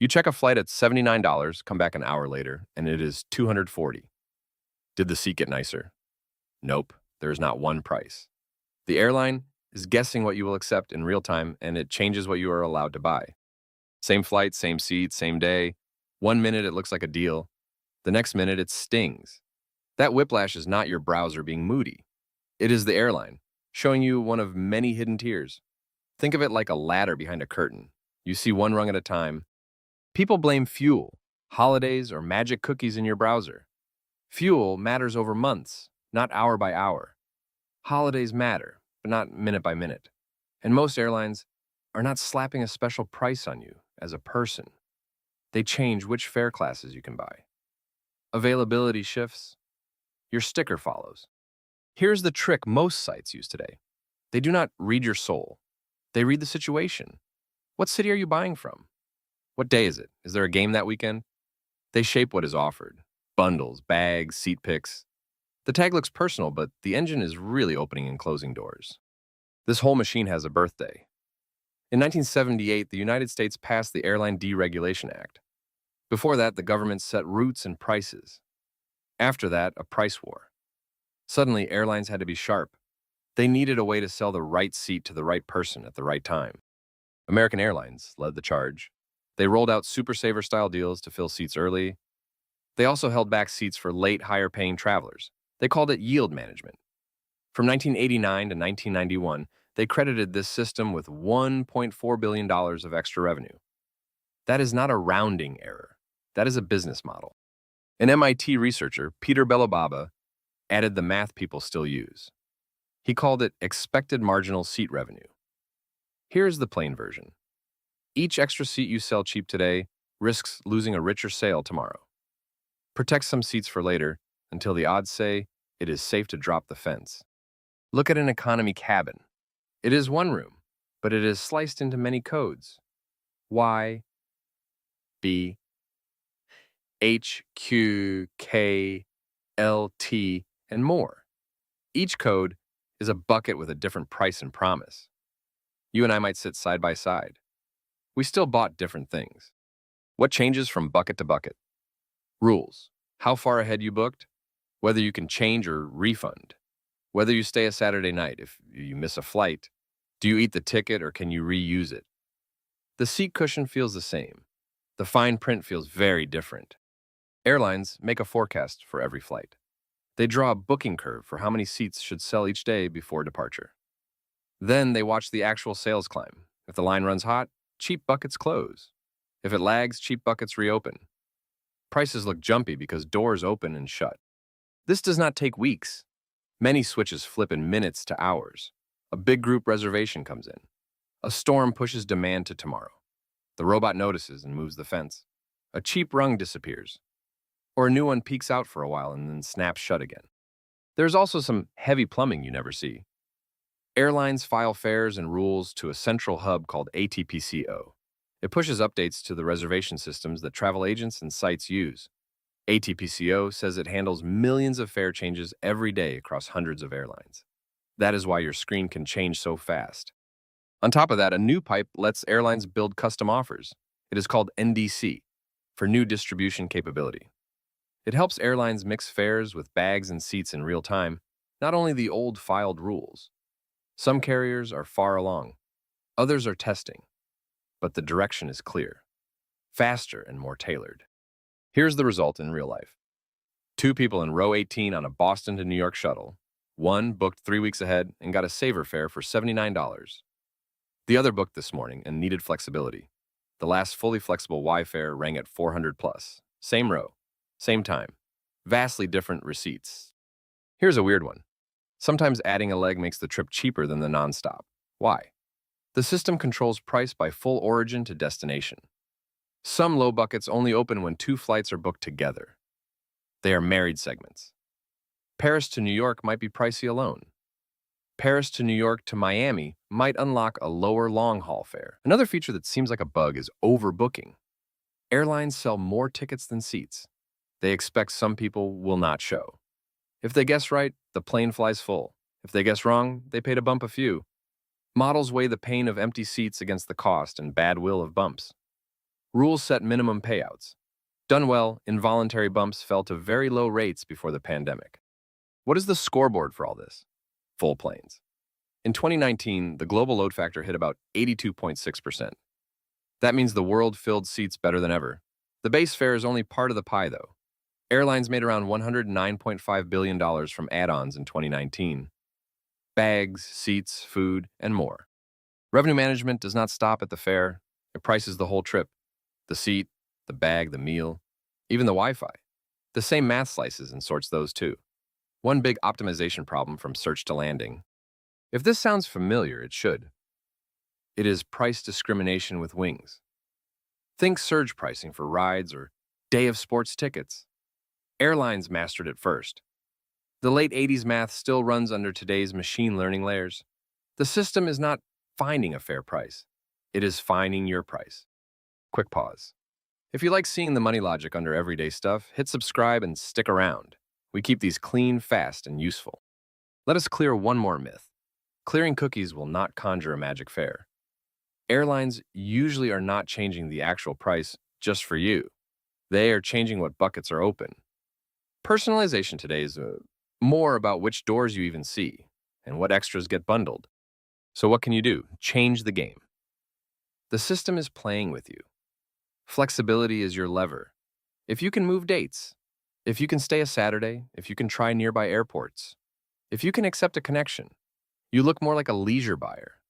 You check a flight at $79, come back an hour later, and it is $240. Did the seat get nicer? Nope, there is not one price. The airline is guessing what you will accept in real time, and it changes what you are allowed to buy. Same flight, same seat, same day. 1 minute it looks like a deal. The next minute it stings. That whiplash is not your browser being moody. It is the airline, showing you one of many hidden tiers. Think of it like a ladder behind a curtain. You see one rung at a time. People blame fuel, holidays, or magic cookies in your browser. Fuel matters over months, not hour by hour. Holidays matter, but not minute by minute. And most airlines are not slapping a special price on you as a person. They change which fare classes you can buy. Availability shifts. Your sticker follows. Here's the trick most sites use today. They do not read your soul. They read the situation. What city are you buying from? What day is it? Is there a game that weekend? They shape what is offered. Bundles, bags, seat picks. The tag looks personal, but the engine is really opening and closing doors. This whole machine has a birthday. In 1978, the United States passed the Airline Deregulation Act. Before that, the government set routes and prices. After that, a price war. Suddenly, airlines had to be sharp. They needed a way to sell the right seat to the right person at the right time. American Airlines led the charge. They rolled out Super Saver-style deals to fill seats early. They also held back seats for late, higher-paying travelers. They called it yield management. From 1989 to 1991, they credited this system with $1.4 billion of extra revenue. That is not a rounding error. That is a business model. An MIT researcher, Peter Belobaba, added the math people still use. He called it expected marginal seat revenue. Here's the plain version. Each extra seat you sell cheap today risks losing a richer sale tomorrow. Protect some seats for later until the odds say it is safe to drop the fence. Look at an economy cabin. It is one room, but it is sliced into many codes. Y, B, H, Q, K, L, T, and more. Each code is a bucket with a different price and promise. You and I might sit side by side. We still bought different things. What changes from bucket to bucket? Rules. How far ahead you booked? Whether you can change or refund. Whether you stay a Saturday night if you miss a flight. Do you eat the ticket or can you reuse it? The seat cushion feels the same. The fine print feels very different. Airlines make a forecast for every flight. They draw a booking curve for how many seats should sell each day before departure. Then they watch the actual sales climb. If the line runs hot, cheap buckets close. If it lags, cheap buckets reopen. Prices look jumpy because doors open and shut. This does not take weeks. Many switches flip in minutes to hours. A big group reservation comes in. A storm pushes demand to tomorrow. The robot notices and moves the fence. A cheap rung disappears. Or a new one peeks out for a while and then snaps shut again. There's also some heavy plumbing you never see. Airlines file fares and rules to a central hub called ATPCO. It pushes updates to the reservation systems that travel agents and sites use. ATPCO says it handles millions of fare changes every day across hundreds of airlines. That is why your screen can change so fast. On top of that, a new pipe lets airlines build custom offers. It is called NDC, for New Distribution Capability. It helps airlines mix fares with bags and seats in real time, not only the old filed rules. Some carriers are far along. Others are testing. But the direction is clear. Faster and more tailored. Here's the result in real life. 2 people in row 18 on a Boston to New York shuttle. One booked 3 weeks ahead and got a saver fare for $79. The other booked this morning and needed flexibility. The last fully flexible Y fare rang at 400 plus. Same row, same time. Vastly different receipts. Here's a weird one. Sometimes adding a leg makes the trip cheaper than the nonstop. Why? The system controls price by full origin to destination. Some low buckets only open when 2 flights are booked together. They are married segments. Paris to New York might be pricey alone. Paris to New York to Miami might unlock a lower long-haul fare. Another feature that seems like a bug is overbooking. Airlines sell more tickets than seats. They expect some people will not show. If they guess right, the plane flies full. If they guess wrong, they pay to bump a few. Models weigh the pain of empty seats against the cost and bad will of bumps. Rules set minimum payouts. Done well, involuntary bumps fell to very low rates before the pandemic. What is the scoreboard for all this? Full planes. In 2019, the global load factor hit about 82.6%. That means the world filled seats better than ever. The base fare is only part of the pie, though. Airlines made around $109.5 billion from add-ons in 2019. Bags, seats, food, and more. Revenue management does not stop at the fare. It prices the whole trip. The seat, the bag, the meal, even the Wi-Fi. The same math slices and sorts those too. One big optimization problem from search to landing. If this sounds familiar, it should. It is price discrimination with wings. Think surge pricing for rides or day of sports tickets. Airlines mastered it first. The late 80s math still runs under today's machine learning layers. The system is not finding a fair price. It is finding your price. Quick pause. If you like seeing the money logic under everyday stuff, hit subscribe and stick around. We keep these clean, fast, and useful. Let us clear one more myth. Clearing cookies will not conjure a magic fare. Airlines usually are not changing the actual price just for you. They are changing what buckets are open. Personalization today is more about which doors you even see and what extras get bundled. So what can you do? Change the game. The system is playing with you. Flexibility is your lever. If you can move dates, if you can stay a Saturday, if you can try nearby airports, if you can accept a connection, you look more like a leisure buyer.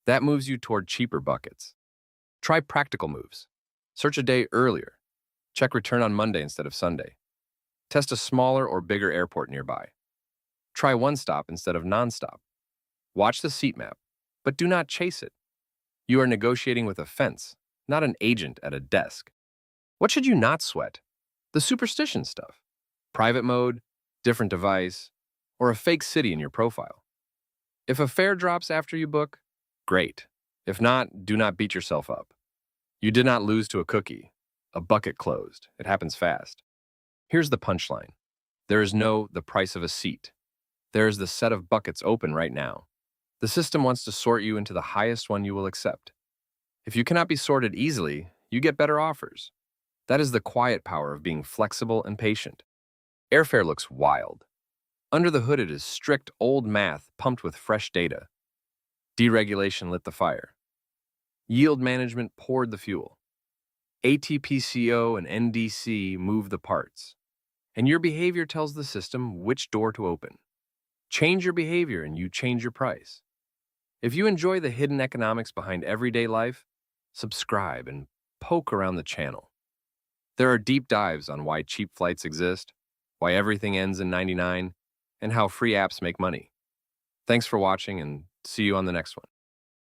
That moves you toward cheaper buckets. Try practical moves. Search a day earlier. Check return on Monday instead of Sunday. Test a smaller or bigger airport nearby. Try one stop instead of nonstop. Watch the seat map, but do not chase it. You are negotiating with a fence, not an agent at a desk. What should you not sweat? The superstition stuff. Private mode, different device, or a fake city in your profile. If a fare drops after you book, great. If not, do not beat yourself up. You did not lose to a cookie. A bucket closed. It happens fast. Here's the punchline. There is no the price of a seat. There is the set of buckets open right now. The system wants to sort you into the highest one you will accept. If you cannot be sorted easily, you get better offers. That is the quiet power of being flexible and patient. Airfare looks wild. Under the hood, it is strict old math pumped with fresh data. Deregulation lit the fire. Yield management poured the fuel. ATPCO and NDC move the parts. And your behavior tells the system which door to open. Change your behavior and you change your price. If you enjoy the hidden economics behind everyday life, subscribe and poke around the channel. There are deep dives on why cheap flights exist, why everything ends in 99, and how free apps make money. Thanks for watching and see you on the next one.